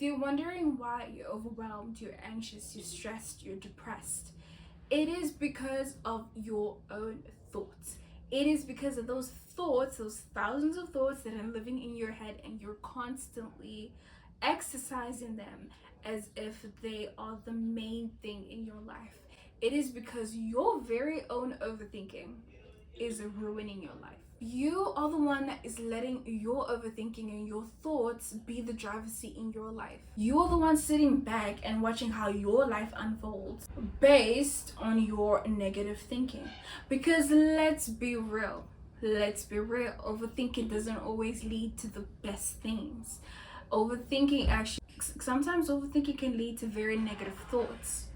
you're wondering why you're overwhelmed, you're anxious, you're stressed, you're depressed, it is because of your own thoughts. It is because of those thoughts, those thousands of thoughts that are living in your head, and you're constantly exercising them as if they are the main thing in your life. It is because your very own overthinking is ruining your life. You are the one that is letting your overthinking and your thoughts be the driver's seat in your life. You're the one sitting back and watching how your life unfolds based on your negative thinking. Because let's be real, overthinking doesn't always lead to the best things. Sometimes overthinking can lead to very negative thoughts,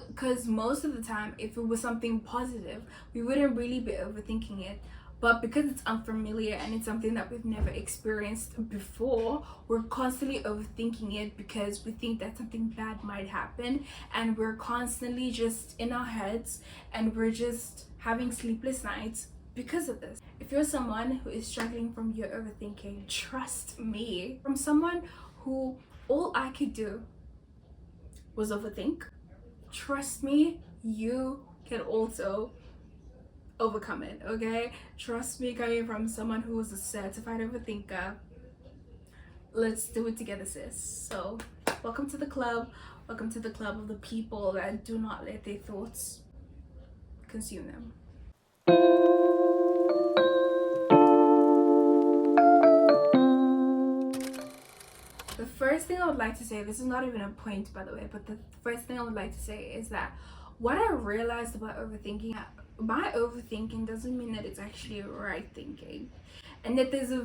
because most of the time, if it was something positive, we wouldn't really be overthinking it. But because it's unfamiliar and it's something that we've never experienced before, we're constantly overthinking it because we think that something bad might happen, and we're constantly just in our heads, and we're just having sleepless nights because of this. If you're someone who is struggling from your overthinking, trust me, from someone who all I could do was overthink, trust me, you can also overcome it, okay? Trust me, coming from someone who is a certified overthinker. Let's do it together, sis. So welcome to the club. Welcome to the club of the people that do not let their thoughts consume them. The first thing I would like to say, this is not even a point by the way, but the first thing I would like to say is that what I realized about overthinking, my overthinking doesn't mean that it's actually right thinking, and that there's a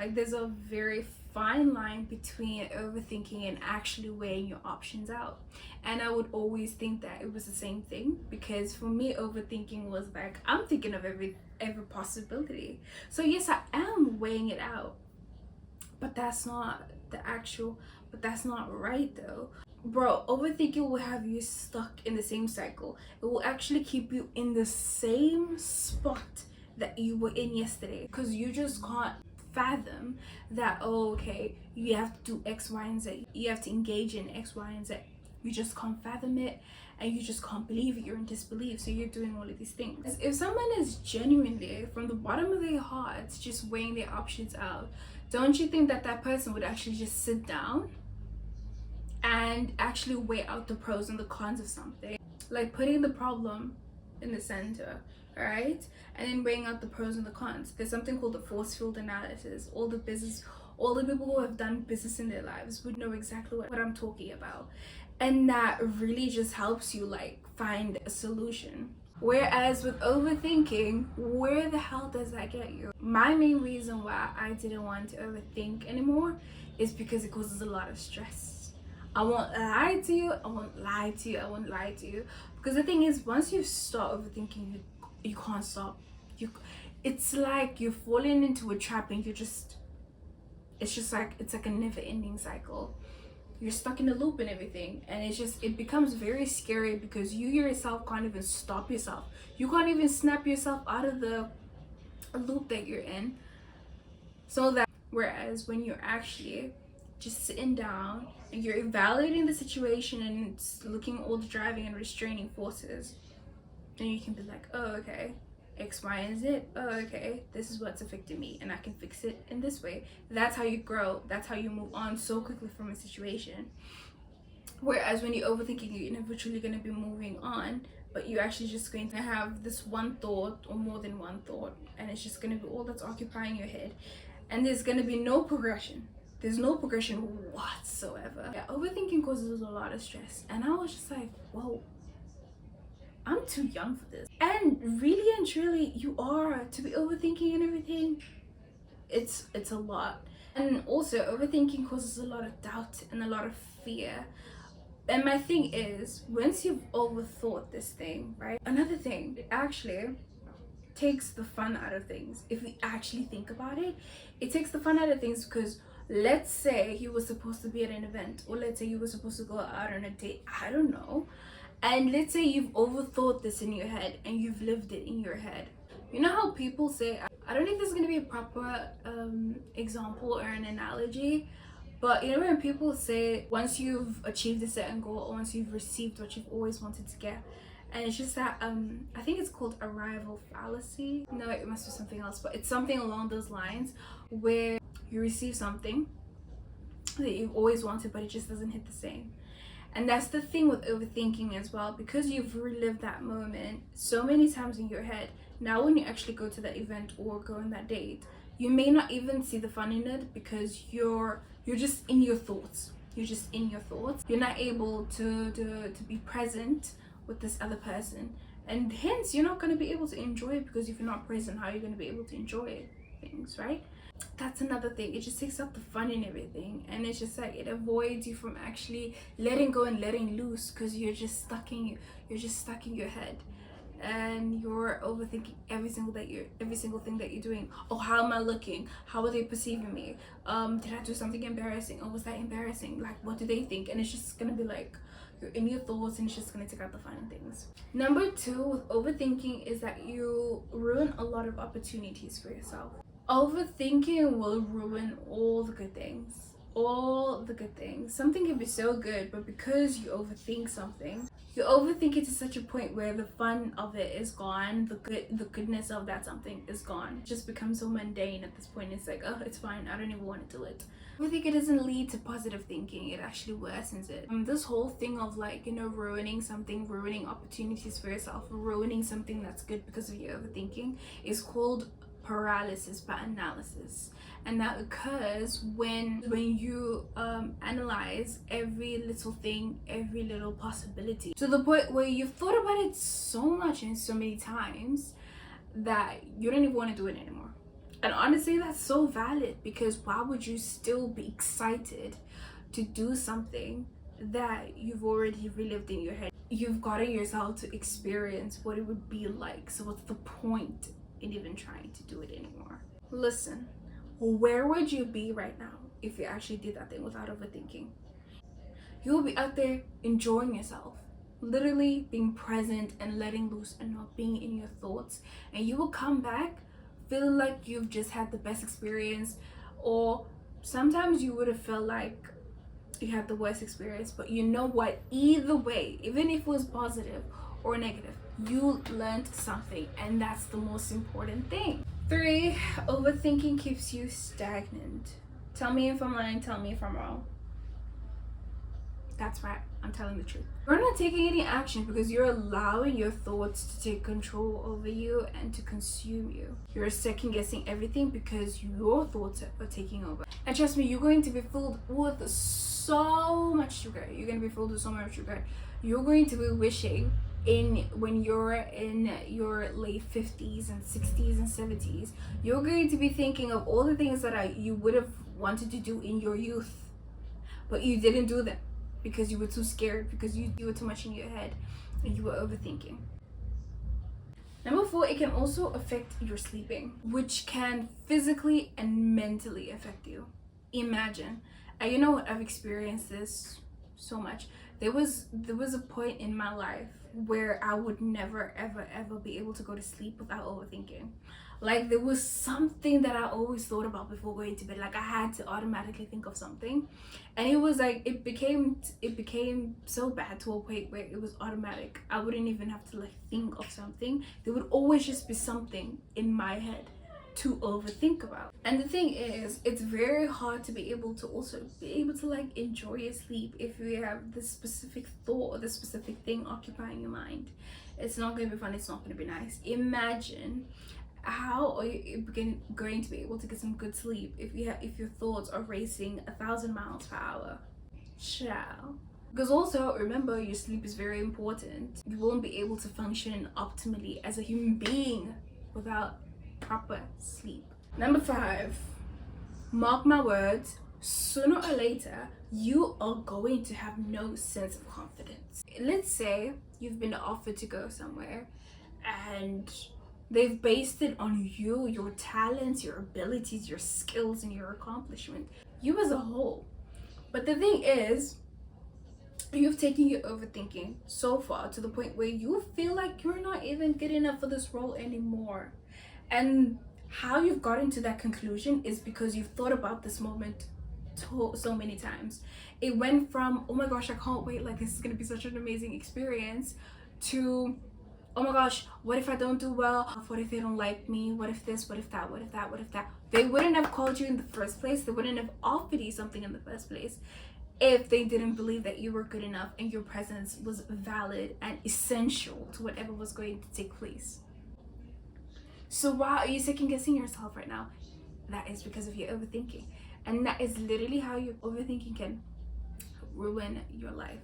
there's a very fine line between overthinking and actually weighing your options out. And I would always think that it was the same thing, because for me overthinking was like, I'm thinking of every possibility, so yes, I am weighing it out, but that's not right though. Bro, overthinking will have you stuck in the same cycle. It will actually keep you in the same spot that you were in yesterday, because you just can't fathom that, oh, okay, you have to do X, Y, and Z. You have to engage in X, Y, and Z. You just can't fathom it, and you just can't believe it. You're in disbelief, so you're doing all of these things. If someone is genuinely, from the bottom of their hearts, just weighing their options out, don't you think that that person would actually just sit down and actually weigh out the pros and the cons of something? Like putting the problem in the center, right? And then weighing out the pros and the cons. There's something called the force field analysis. All the people who have done business in their lives would know exactly what I'm talking about. And that really just helps you like find a solution. Whereas with overthinking, where the hell does that get you? My main reason why I didn't want to overthink anymore is because it causes a lot of stress. I won't lie to you. Because the thing is, once you start overthinking, you can't stop. It's like you're falling into a trap, and it's like a never-ending cycle. You're stuck in a loop and everything, and it becomes very scary, because you yourself can't even stop yourself. You can't even snap yourself out of the loop that you're in. Whereas when you're actually just sitting down and you're evaluating the situation and looking at all the driving and restraining forces, then you can be like, oh, okay, X, Y, and Z. Oh, okay, this is what's affecting me, and I can fix it in this way. That's how you grow. That's how you move on so quickly from a situation. Whereas when you're overthinking, you're never truly going to be moving on, but you're actually just going to have this one thought or more than one thought, and it's just going to be all that's occupying your head, and there's going to be no progression. There's no progression whatsoever. Yeah, overthinking causes a lot of stress, and I was just like, whoa, I'm too young for this. And really and truly, you are, to be overthinking and everything. It's a lot. And also, overthinking causes a lot of doubt and a lot of fear. And my thing is, once you've overthought this thing, right? Another thing, it actually takes the fun out of things. If we actually think about it, it takes the fun out of things, because let's say you were supposed to be at an event, or let's say you were supposed to go out on a date, I don't know, and let's say you've overthought this in your head and you've lived it in your head. You know how people say, I don't think there's going to be a proper example or an analogy, But you know, when people say once you've achieved a certain goal, or once you've received what you've always wanted to get, and it's just that I think it's called arrival fallacy. No, it must be something else, but it's something along those lines, where you receive something that you've always wanted, but it just doesn't hit the same. And that's the thing with overthinking as well, because you've relived that moment so many times in your head. Now when you actually go to that event or go on that date, you may not even see the fun in it, because you're just in your thoughts. You're just in your thoughts. You're not able to be present with this other person, and hence you're not going to be able to enjoy it, because if you're not present, how are you going to be able to enjoy things, right? That's another thing. It just takes out the fun in everything, and it's just like it avoids you from actually letting go and letting loose, because you're just stuck in your head, and you're overthinking every single thing that you're doing. Oh, how am I looking? How are they perceiving me? Did I do something embarrassing? Or was that embarrassing? Like, what do they think? And it's just gonna be like you're in your thoughts, and it's just gonna take out the fun in things. Number two with overthinking is that you ruin a lot of opportunities for yourself. Overthinking will ruin all the good things. All the good things. Something can be so good, but because you overthink something, you overthink it to such a point where the fun of it is gone, the goodness of that something is gone. It just becomes so mundane at this point. It's like, oh, it's fine, I don't even want to do it. I think it doesn't lead to positive thinking, it actually worsens it. This whole thing of like, you know, ruining something, ruining opportunities for yourself, ruining something that's good because of your overthinking is called paralysis by analysis. And that occurs when you analyze every little thing, every little possibility, to the point where you've thought about it so much and so many times that you don't even want to do it anymore. And honestly, that's so valid, because why would you still be excited to do something that you've already relived in your head? You've gotten yourself to experience what it would be like, so what's the point in even trying to do it anymore? Listen, where would you be right now if you actually did that thing without overthinking? You will be out there enjoying yourself, literally being present and letting loose and not being in your thoughts, and you will come back feeling like you've just had the best experience. Or sometimes you would have felt like you had the worst experience, but you know what, either way, even if it was positive or negative, you learned something, and that's the most important thing. 3, overthinking keeps you stagnant. Tell me if I'm lying, tell me if I'm wrong. That's right, I'm telling the truth. You're not taking any action because you're allowing your thoughts to take control over you and to consume you. You're second guessing everything because your thoughts are taking over. And trust me, you're going to be filled with so much sugar. You're going to be filled with so much sugar. You're going to be wishing when you're in your late 50s and 60s and 70s, you're going to be thinking of all the things that you would have wanted to do in your youth, but you didn't do them because you were too scared, because you were too much in your head and you were overthinking. Number 4, it can also affect your sleeping, which can physically and mentally affect you. Imagine, and you know what, I've experienced this so much. There was a point in my life where I would never ever be able to go to sleep without overthinking. Like, there was something that I always thought about before going to bed. Like, I had to automatically think of something, and it was like it became so bad to a point where it was automatic. I wouldn't even have to like think of something. There would always just be something in my head to overthink about. And the thing is, it's very hard to be able to like enjoy your sleep if you have this specific thought or this specific thing occupying your mind. It's not going to be fun, it's not going to be nice. Imagine how are you going to be able to get some good sleep if your thoughts are racing 1,000 miles per hour? Ciao. Because also, remember, your sleep is very important. You won't be able to function optimally as a human being without proper sleep. Number 5, mark my words, sooner or later you are going to have no sense of confidence. Let's say you've been offered to go somewhere and they've based it on you, your talents, your abilities, your skills, and your accomplishment, you as a whole. But the thing is, you've taken your overthinking so far to the point where you feel like you're not even good enough for this role anymore. And how you've gotten to that conclusion is because you've thought about this moment so many times. It went from, oh my gosh, I can't wait, like this is gonna be such an amazing experience, to, oh my gosh, what if I don't do well? What if they don't like me? What if this? What if that? What if that? What if that? They wouldn't have called you in the first place. They wouldn't have offered you something in the first place if they didn't believe that you were good enough and your presence was valid and essential to whatever was going to take place. So why are you second guessing yourself right now? That is because of your overthinking. And that is literally how your overthinking can ruin your life.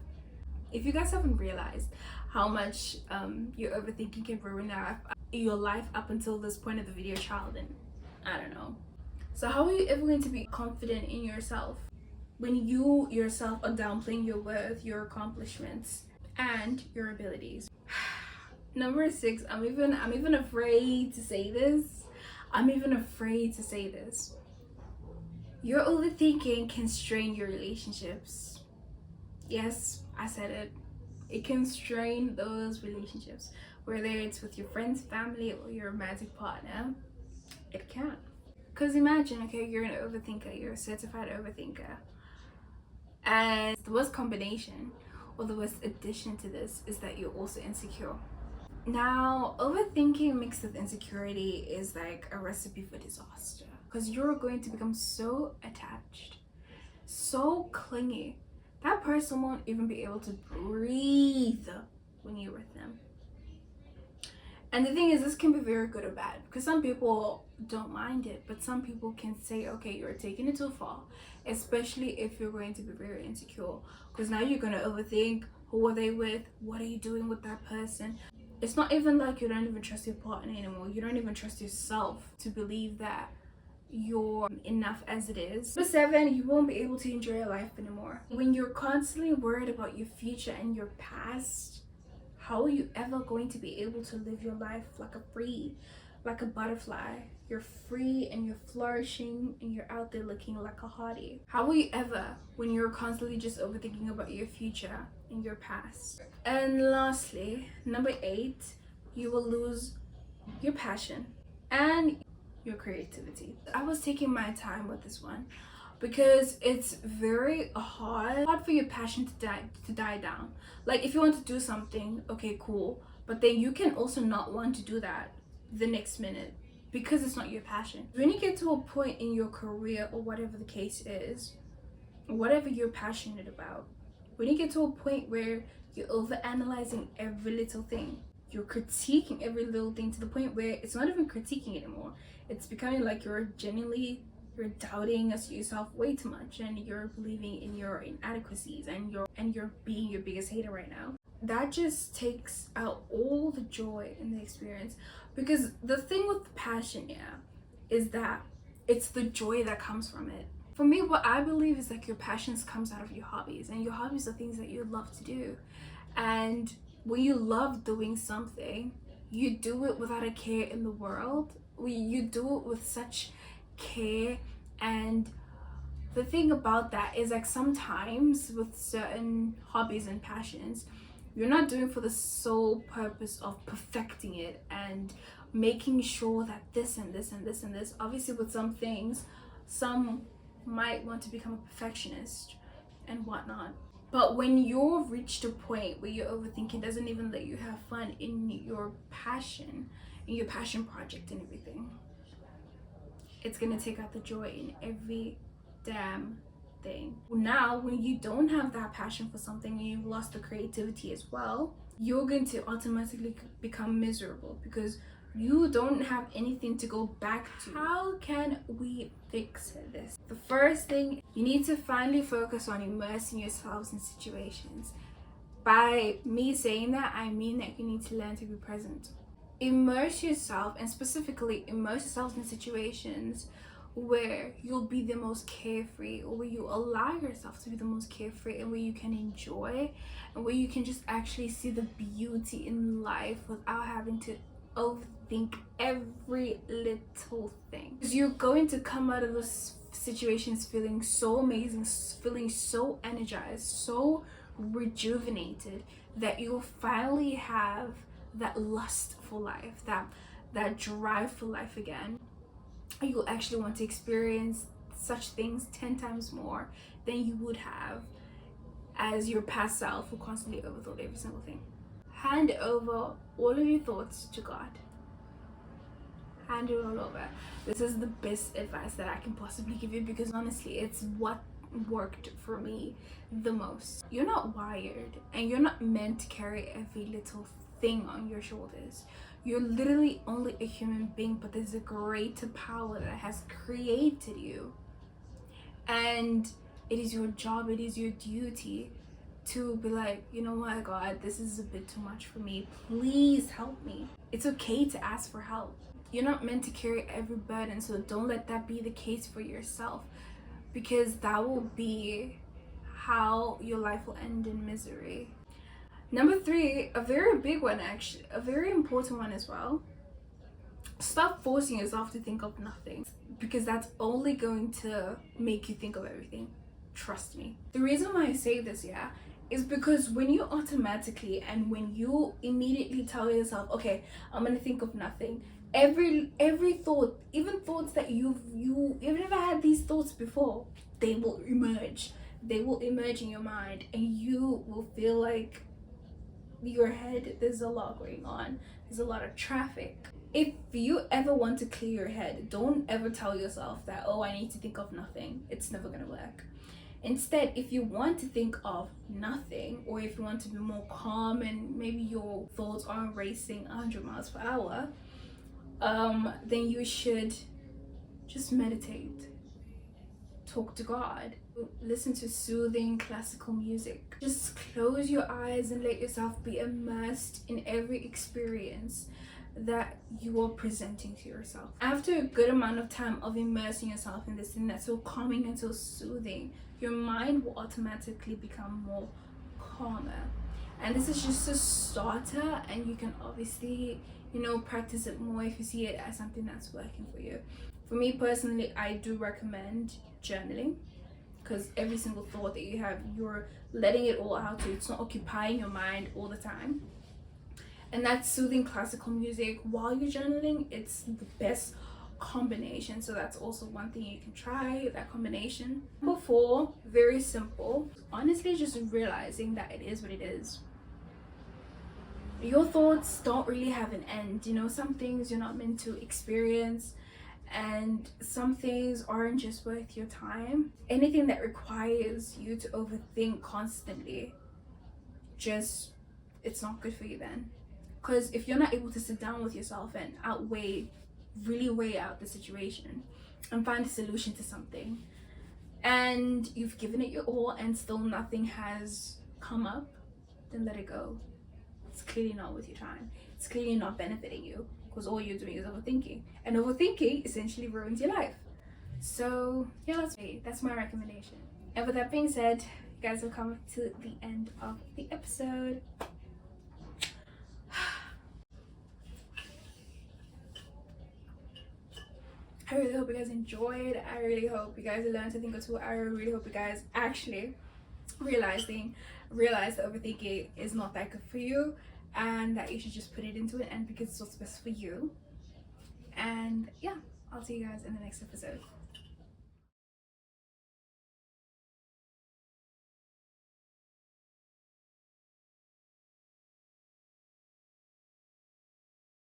If you guys haven't realized how much your overthinking can ruin your life up until this point of the video, child, and I don't know. So how are you ever going to be confident in yourself when you yourself are downplaying your worth, your accomplishments, and your abilities? Number 6, I'm even afraid to say this. I'm even afraid to say this. Your overthinking can strain your relationships. Yes, I said it. It can strain those relationships, whether it's with your friends, family, or your romantic partner. It can. Because imagine, okay, you're an overthinker, you're a certified overthinker, and the worst combination or the worst addition to this is that you're also insecure. Now, overthinking mixed with insecurity is like a recipe for disaster, because you're going to become so attached, so clingy. That person won't even be able to breathe when you're with them. And the thing is, this can be very good or bad, because some people don't mind it, but some people can say, okay, you're taking it too far, especially if you're going to be very insecure, because now you're going to overthink, who are they with, what are you doing with that person? It's not even like you don't even trust your partner anymore. You don't even trust yourself to believe that you're enough as it is. Number 7, you won't be able to enjoy your life anymore. When you're constantly worried about your future and your past, how are you ever going to be able to live your life like a butterfly? You're free and you're flourishing and you're out there looking like a hottie. How will you ever when you're constantly just overthinking about your future and your past? And lastly, number 8, you will lose your passion and your creativity. I was taking my time with this one because it's very hard for your passion to die down. Like, if you want to do something, okay, cool, but then you can also not want to do that the next minute because it's not your passion. When you get to a point in your career or whatever the case is, whatever you're passionate about, when you get to a point where you're overanalyzing every little thing, you're critiquing every little thing to the point where it's not even critiquing anymore. It's becoming like you're doubting yourself way too much, and you're believing in your inadequacies, and you're being your biggest hater right now. That just takes out all the joy in the experience, because the thing with passion, is that it's the joy that comes from it. For me, what I believe is like your passions comes out of your hobbies, and your hobbies are things that you love to do. And when you love doing something, you do it without a care in the world. You do it with such care. And the thing about that is, like, sometimes with certain hobbies and passions, you're not doing for the sole purpose of perfecting it and making sure that this and this and this and this. Obviously, with some things, some might want to become a perfectionist and whatnot. But when you've reached a point where your overthinking doesn't even let you have fun in your passion project and everything, it's gonna take out the joy in every damn thing. Now, when you don't have that passion for something and you've lost the creativity as well, you're going to automatically become miserable because you don't have anything to go back to. How can we fix this? The first thing, you need to finally focus on immersing yourselves in situations. By me saying that, I mean that you need to learn to be present. Immerse yourself, and specifically immerse yourself in situations where you'll be the most carefree, or where you allow yourself to be the most carefree, and where you can enjoy, and where you can just actually see the beauty in life without having to overthink every little thing. Because you're going to come out of those situations feeling so amazing, feeling so energized, so rejuvenated, that you'll finally have that lust for life, that drive for life again. You'll actually want to experience such things 10 times more than you would have as your past self who constantly overthought every single thing. Hand over all of your thoughts to God. Hand it all over. This is the best advice that I can possibly give you, because honestly, it's what worked for me the most. You're not wired and you're not meant to carry every little thing on your shoulders. You're literally only a human being, but there's a greater power that has created you, and it is your job, it is your duty to be like, you know what, God, this is a bit too much for me, please help me. It's okay to ask for help. You're not meant to carry every burden, so don't let that be the case for yourself, because that will be how your life will end in misery. Number 3, a very big one, actually, a very important one as well. Stop forcing yourself to think of nothing, because that's only going to make you think of everything. Trust me. The reason why I say this, is because when you automatically and when you immediately tell yourself, okay, I'm gonna think of nothing, every thought, even thoughts that you've never had these thoughts before, they will emerge. They will emerge in your mind, and you will feel like your head, there's a lot going on, there's a lot of traffic. If you ever want to clear your head, don't ever tell yourself that, oh, I need to think of nothing. It's never gonna work. Instead, if you want to think of nothing, or if you want to be more calm and maybe your thoughts aren't racing 100 miles per hour, then you should just meditate, talk to God, listen to soothing classical music. Just close your eyes and let yourself be immersed in every experience that you are presenting to yourself. After a good amount of time of immersing yourself in this thing that's so calming and so soothing, your mind will automatically become more calmer. And this is just a starter, and you can obviously, practice it more if you see it as something that's working for you. For me personally, I do recommend journaling, because every single thought that you have, you're letting it all out, so it's not occupying your mind all the time. And that soothing classical music while you're journaling, it's the best combination. So that's also one thing you can try, that combination. Number 4, very simple. Honestly, just realizing that it is what it is. Your thoughts don't really have an end. Some things you're not meant to experience, and some things aren't just worth your time. Anything that requires you to overthink constantly, it's not good for you then. Because if you're not able to sit down with yourself and really weigh out the situation and find a solution to something, and you've given it your all and still nothing has come up, then let it go. It's clearly not worth your time. It's clearly not benefiting you, because all you're doing is overthinking. And overthinking essentially ruins your life. So yeah, that's my recommendation. And with that being said, you guys have come to the end of the episode. I really hope you guys enjoyed. I really hope you guys learned a thing or two. I really hope you guys actually realize that overthinking is not that good for you, and that you should just put it into an end because it's what's best for you. And yeah, I'll see you guys in the next episode.